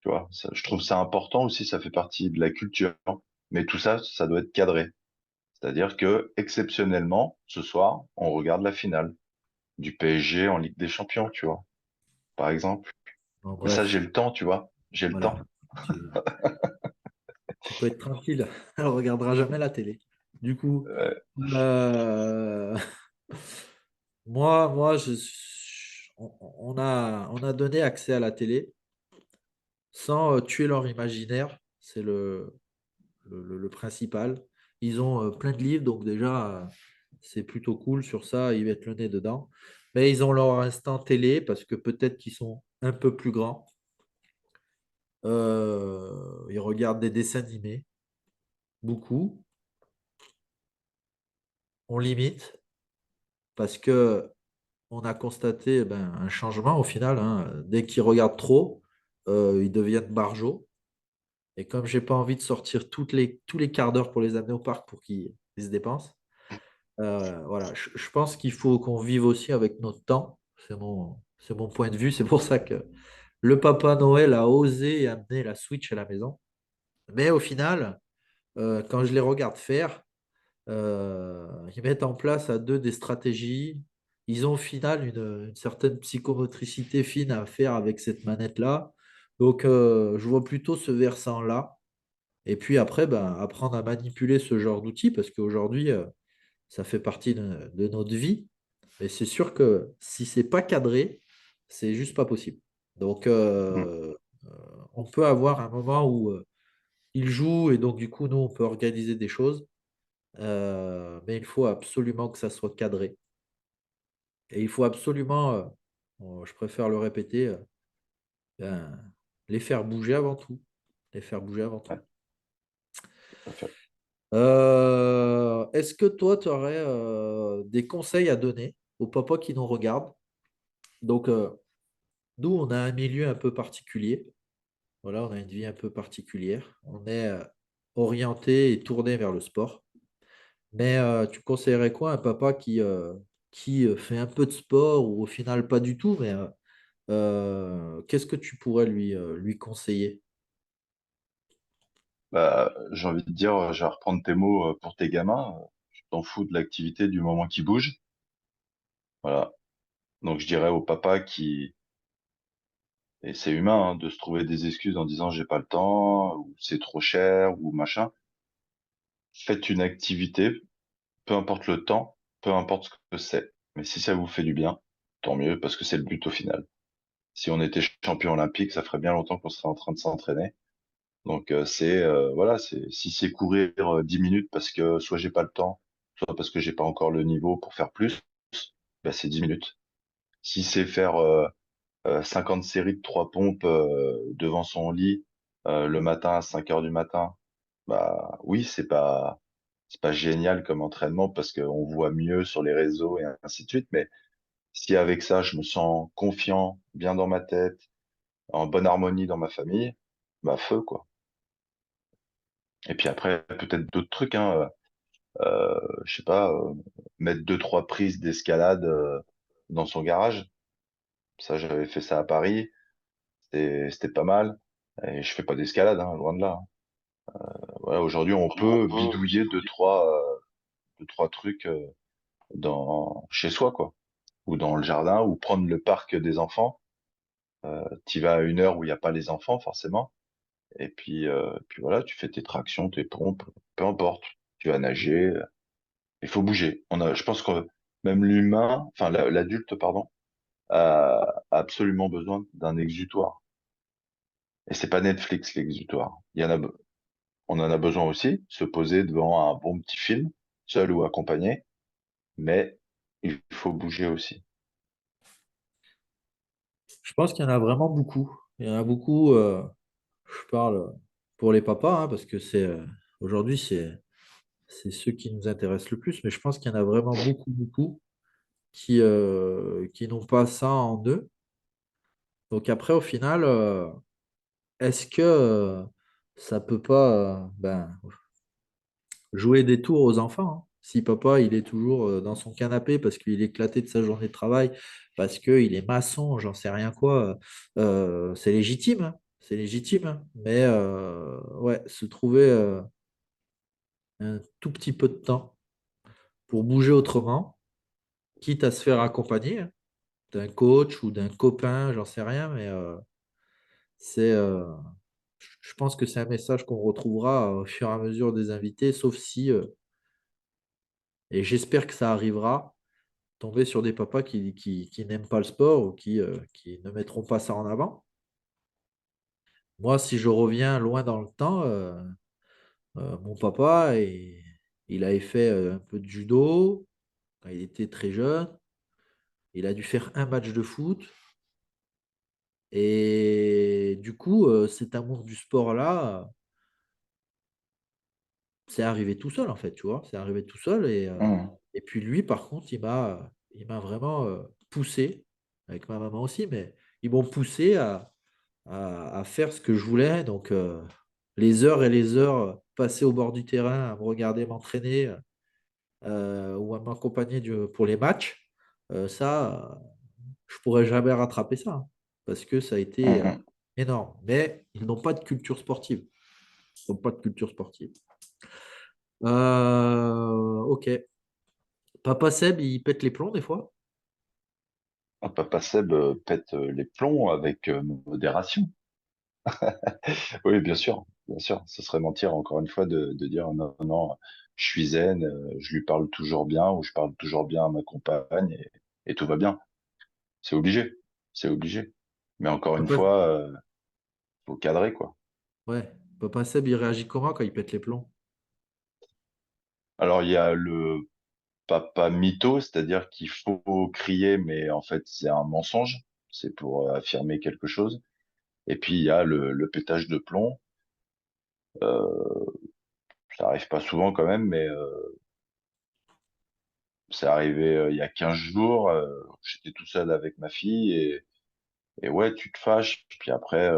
Tu vois, je trouve ça important aussi, ça fait partie de la culture. Mais tout ça, ça doit être cadré. C'est-à-dire que, exceptionnellement, ce soir, on regarde la finale du PSG en Ligue des Champions, tu vois, par exemple. Bon, Mais ça, bref, j'ai le temps, tu vois. J'ai le voilà. temps. Tu peux être tranquille. Elle ne regardera jamais la télé. Du coup, Euh, euh, on a donné accès à la télé sans tuer leur imaginaire. C'est le principal. Ils ont plein de livres, donc déjà, c'est plutôt cool sur ça. Ils mettent le nez dedans. Mais ils ont leur instant télé parce que peut-être qu'ils sont un peu plus grands. Ils regardent des dessins animés, beaucoup. On limite parce que on a constaté un changement au final, hein. Dès qu'ils regardent trop, ils deviennent barjots. Et comme j'ai pas envie de sortir tous les quarts d'heure pour les amener au parc pour qu'ils se dépensent, voilà, je pense qu'il faut qu'on vive aussi avec notre temps. C'est mon point de vue. C'est pour ça que le Papa Noël a osé amener la Switch à la maison. Mais au final, quand je les regarde faire, ils mettent en place à deux des stratégies. Ils ont au final une certaine psychomotricité fine à faire avec cette manette-là. Donc, je vois plutôt ce versant-là. Et puis après, apprendre à manipuler ce genre d'outils, parce qu'aujourd'hui, ça fait partie de notre vie. Et c'est sûr que si c'est pas cadré, c'est juste pas possible. Donc, mm, on peut avoir un moment où ils jouent et donc du coup, nous, on peut organiser des choses. Mais il faut absolument que ça soit cadré. Et il faut absolument, je préfère le répéter, ben, les faire bouger avant tout. Les faire bouger avant ouais, tout. tout à fait. Est-ce que toi, tu aurais des conseils à donner aux papas qui nous regardent? Donc, nous, on a un milieu un peu particulier. Voilà, on a une vie un peu particulière. On est orienté et tourné vers le sport. Mais tu conseillerais quoi à un papa qui fait un peu de sport ou au final pas du tout, mais qu'est-ce que tu pourrais lui conseiller? Bah, j'ai envie de dire, je vais reprendre tes mots pour tes gamins. Tu t'en fous de l'activité du moment qui bouge. Voilà. Donc, je dirais au papa qui, et c'est humain, hein, de se trouver des excuses en disant j'ai pas le temps, ou c'est trop cher, ou machin. Faites une activité, peu importe le temps, peu importe ce que c'est. Mais si ça vous fait du bien, tant mieux, parce que c'est le but au final. Si on était champion olympique, ça ferait bien longtemps qu'on serait en train de s'entraîner. Donc voilà, c'est si c'est courir 10 minutes parce que soit j'ai pas le temps, soit parce que j'ai pas encore le niveau pour faire plus, bah c'est 10 minutes. Si c'est faire 50 séries de 3 pompes devant son lit le matin à 5 heures du matin, bah oui, c'est pas génial comme entraînement parce qu'on voit mieux sur les réseaux et ainsi de suite, mais si avec ça je me sens confiant, bien dans ma tête, en bonne harmonie dans ma famille, bah feu quoi. Et puis après, peut-être d'autres trucs, hein. Je sais pas, mettre deux, trois prises d'escalade dans son garage. Ça, j'avais fait ça à Paris. C'était pas mal. Et je fais pas d'escalade, hein, loin de là, hein. Voilà, aujourd'hui, on peut bidouiller deux, trois trucs chez soi, quoi. Ou dans le jardin, ou prendre le parc des enfants. Tu vas à une heure où il n'y a pas les enfants, forcément. Et puis voilà, tu fais tes tractions, tes pompes, peu importe. Tu vas nager. Il faut bouger. Je pense que même l'humain, enfin l'adulte, pardon, a absolument besoin d'un exutoire. Et c'est pas Netflix l'exutoire. On en a besoin aussi, se poser devant un bon petit film, seul ou accompagné, mais il faut bouger aussi. Je pense qu'il y en a vraiment beaucoup. Il y en a beaucoup, je parle pour les papas, hein, parce que aujourd'hui, c'est ceux qui nous intéressent le plus, mais je pense qu'il y en a vraiment beaucoup, beaucoup qui n'ont pas ça en eux. Donc après, au final, est-ce que ça peut pas jouer des tours aux enfants, hein? Si papa, il est toujours dans son canapé parce qu'il est éclaté de sa journée de travail, parce qu'il est maçon, j'en sais rien quoi, c'est légitime, hein. C'est légitime, hein. Mais ouais, se trouver un tout petit peu de temps pour bouger autrement, quitte à se faire accompagner, hein, d'un coach ou d'un copain, j'en sais rien, mais c'est, je pense que c'est un message qu'on retrouvera au fur et à mesure des invités, sauf si, et j'espère que ça arrivera, tomber sur des papas qui n'aiment pas le sport ou qui ne mettront pas ça en avant. Moi, si je reviens loin dans le temps, mon papa, il avait fait un peu de judo quand il était très jeune. Il a dû faire un match de foot. Et du coup, cet amour du sport-là, c'est arrivé tout seul, en fait, tu vois. C'est arrivé tout seul. Mhm. Et puis lui, par contre, il m'a vraiment poussé, avec ma maman aussi, mais ils m'ont poussé à faire ce que je voulais. Donc, les heures et les heures passées au bord du terrain à me regarder m'entraîner ou à m'accompagner pour les matchs, ça, je pourrais jamais rattraper ça, hein, parce que ça a été Mhm. énorme. Mais ils n'ont pas de culture sportive. Ils n'ont pas de culture sportive. Ok. Papa Seb, il pète les plombs des fois. Ah, Papa Seb pète les plombs avec modération. Oui, bien sûr. Ce serait mentir encore une fois de dire non, non, je suis zen, je lui parle toujours bien ou je parle toujours bien à ma compagne et tout va bien. C'est obligé, c'est obligé. Mais encore une Papa, fois, faut cadrer quoi. ouais. Papa Seb, il réagit comment quand il pète les plombs? Alors il y a le papa mytho, c'est-à-dire qu'il faut crier, mais en fait c'est un mensonge. C'est pour affirmer quelque chose. Et puis il y a le pétage de plomb. Ça arrive pas souvent quand même, mais c'est arrivé il y a 15 jours. J'étais tout seul avec ma fille et ouais, tu te fâches. Puis après,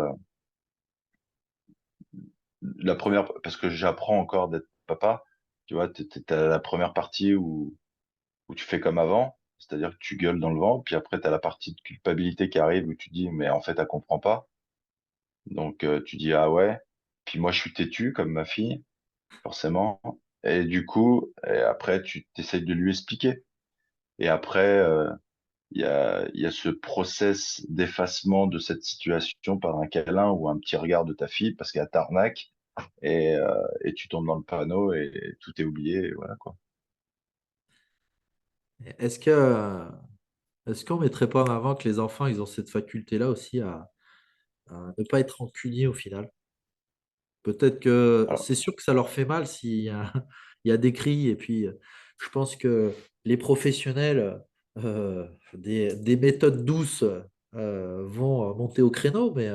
la première, parce que j'apprends encore d'être papa, tu vois, t'as la première partie où tu fais comme avant, c'est-à-dire que tu gueules dans le vent. Puis après, t'as la partie de culpabilité qui arrive où tu dis, mais en fait, elle comprend pas. Donc tu dis, ah ouais. Puis moi, je suis têtu comme ma fille, forcément. Et du coup, et après, tu t'essayes de lui expliquer. Et après, il y a ce process d'effacement de cette situation par un câlin ou un petit regard de ta fille parce qu'elle t'arnaque et tu tombes dans le panneau et tout est oublié. Et voilà quoi. Est-ce que, est-ce qu'on mettrait pas en avant que les enfants, ils ont cette faculté-là aussi à ne pas être rancuniers au final? Peut-être que Alors, c'est sûr que ça leur fait mal s'il y a, il y a des cris. Et puis, je pense que les professionnels des méthodes douces vont monter au créneau. Mais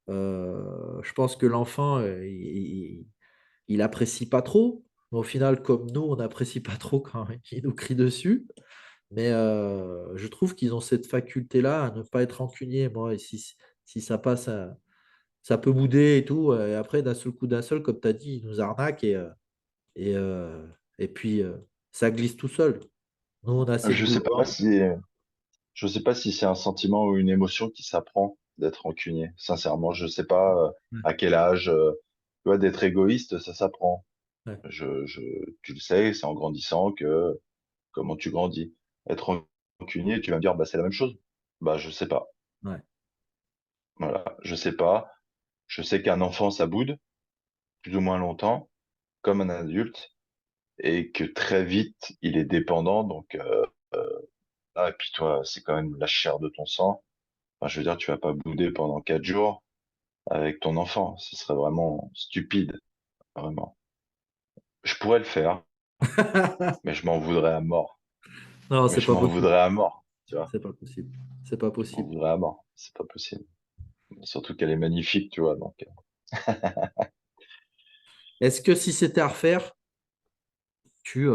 je pense que l'enfant, il apprécie pas trop. Mais au final, comme nous, on n'apprécie pas trop quand il nous crie dessus. Mais je trouve qu'ils ont cette faculté-là à ne pas être rancuniers. Moi, et si ça passe ça peut bouder et tout. Et après, d'un seul coup, d'un seul, comme tu as dit, il nous arnaque et, euh, et puis ça glisse tout seul. Nous, on a assez de je sais pas boulot. si je sais pas si c'est un sentiment ou une émotion qui s'apprend d'être rancunier. Sincèrement, je sais pas Ouais, à quel âge. Tu vois, d'être égoïste, ça s'apprend. ouais, Je, tu le sais, c'est en grandissant que comment tu grandis. Être rancunier, tu vas me dire, bah c'est la même chose. Bah je sais pas. ouais. Voilà, je sais pas. Je sais qu'un enfant, ça boude plus ou moins longtemps, comme un adulte, et que très vite, il est dépendant. Donc, et puis toi, c'est quand même la chair de ton sang. Enfin, je veux dire, tu vas pas bouder pendant 4 jours avec ton enfant. Ce serait vraiment stupide, vraiment. Je pourrais le faire, mais je m'en voudrais à mort. Non, Mais c'est je pas m'en possible. voudrais à mort, tu vois. C'est pas possible. C'est pas Je m'en possible. voudrais à mort. C'est pas possible. Surtout qu'elle est magnifique, tu vois. Donc, Est-ce que si c'était à refaire, tu,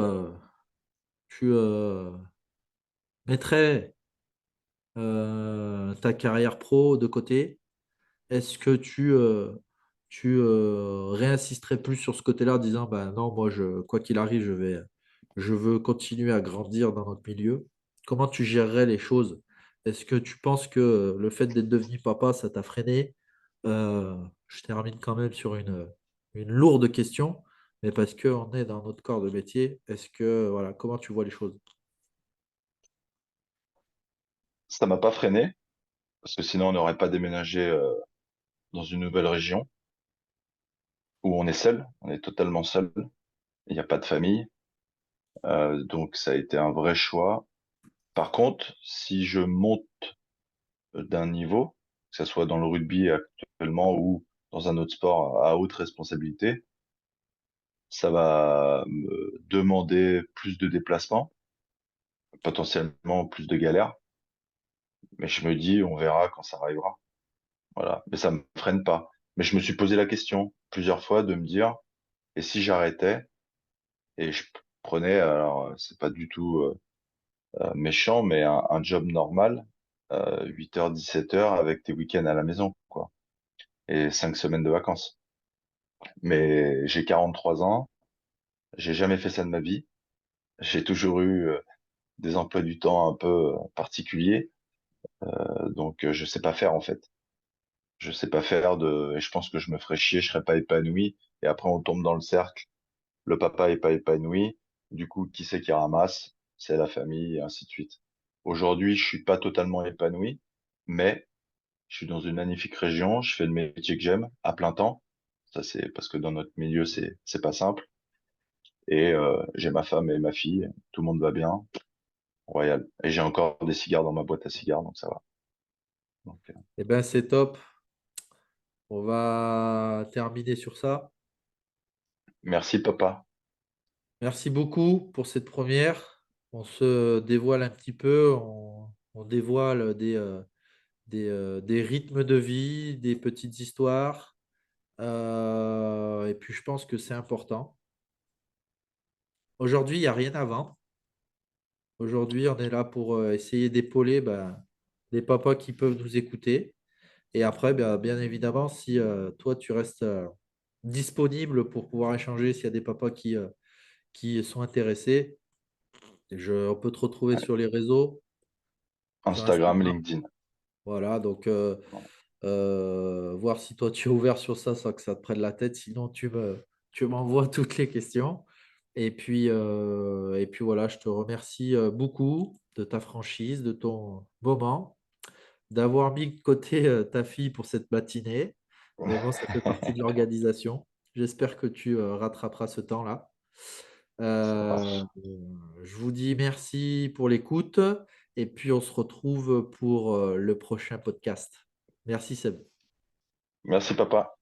mettrais ta carrière pro de côté? Est-ce que tu réinsisterais plus sur ce côté-là en disant, bah non, moi, quoi qu'il arrive, je veux continuer à grandir dans notre milieu. Comment tu gérerais les choses? Est-ce que tu penses que le fait d'être devenu papa, ça t'a freiné? Je termine quand même sur une lourde question, mais parce qu'on est dans notre corps de métier, est-ce que, voilà, comment tu vois les choses? Ça m'a pas freiné, parce que sinon on n'aurait pas déménagé dans une nouvelle région où on est seul, on est totalement seul, il n'y a pas de famille, donc ça a été un vrai choix. Par contre, si je monte d'un niveau, que ce soit dans le rugby actuellement ou dans un autre sport à haute responsabilité, ça va me demander plus de déplacements, potentiellement plus de galères, mais je me dis, on verra quand ça arrivera. Voilà, mais ça me freine pas. Mais je me suis posé la question plusieurs fois de me dire, et si j'arrêtais et je prenais, alors c'est pas du tout méchant, mais un job normal, 8h, 17h avec tes week-ends à la maison, quoi, et 5 semaines de vacances. Mais j'ai 43 ans, j'ai jamais fait ça de ma vie. J'ai toujours eu des emplois du temps un peu particuliers, donc je sais pas faire en fait. Je sais pas faire et je pense que je me ferais chier, je serais pas épanoui. Et après on tombe dans le cercle. Le papa est pas épanoui. Du coup, qui c'est qui ramasse? C'est la famille et ainsi de suite. Aujourd'hui, je suis pas totalement épanoui, mais je suis dans une magnifique région. Je fais le métier que j'aime à plein temps. Ça c'est parce que dans notre milieu c'est pas simple. Et j'ai ma femme et ma fille. Tout le monde va bien. Royal. Et j'ai encore des cigares dans ma boîte à cigares, donc ça va. Donc, Eh bien, c'est top. On va terminer sur ça. merci papa. Merci beaucoup pour cette première. On se dévoile un petit peu, on dévoile des rythmes de vie, des petites histoires. Et puis, je pense que c'est important. Aujourd'hui, il n'y a rien à vendre. Aujourd'hui, on est là pour essayer d'épauler les papas qui peuvent nous écouter. Et après, bien évidemment, si toi, tu restes disponible pour pouvoir échanger, s'il y a des papas qui sont intéressés, on peut te retrouver sur les réseaux, sur Instagram, Instagram. LinkedIn. Voilà, donc Voilà. voir si toi tu es ouvert sur ça sans que ça te prenne la tête. Sinon, tu m'envoies toutes les questions. Et puis voilà, je te remercie beaucoup de ta franchise, de ton moment, d'avoir mis de côté ta fille pour cette matinée. Mais bon, ça fait partie de l'organisation. J'espère que tu rattraperas ce temps-là. Ça Euh, marche. je vous dis merci pour l'écoute et puis on se retrouve pour le prochain podcast. Merci Seb. Merci papa.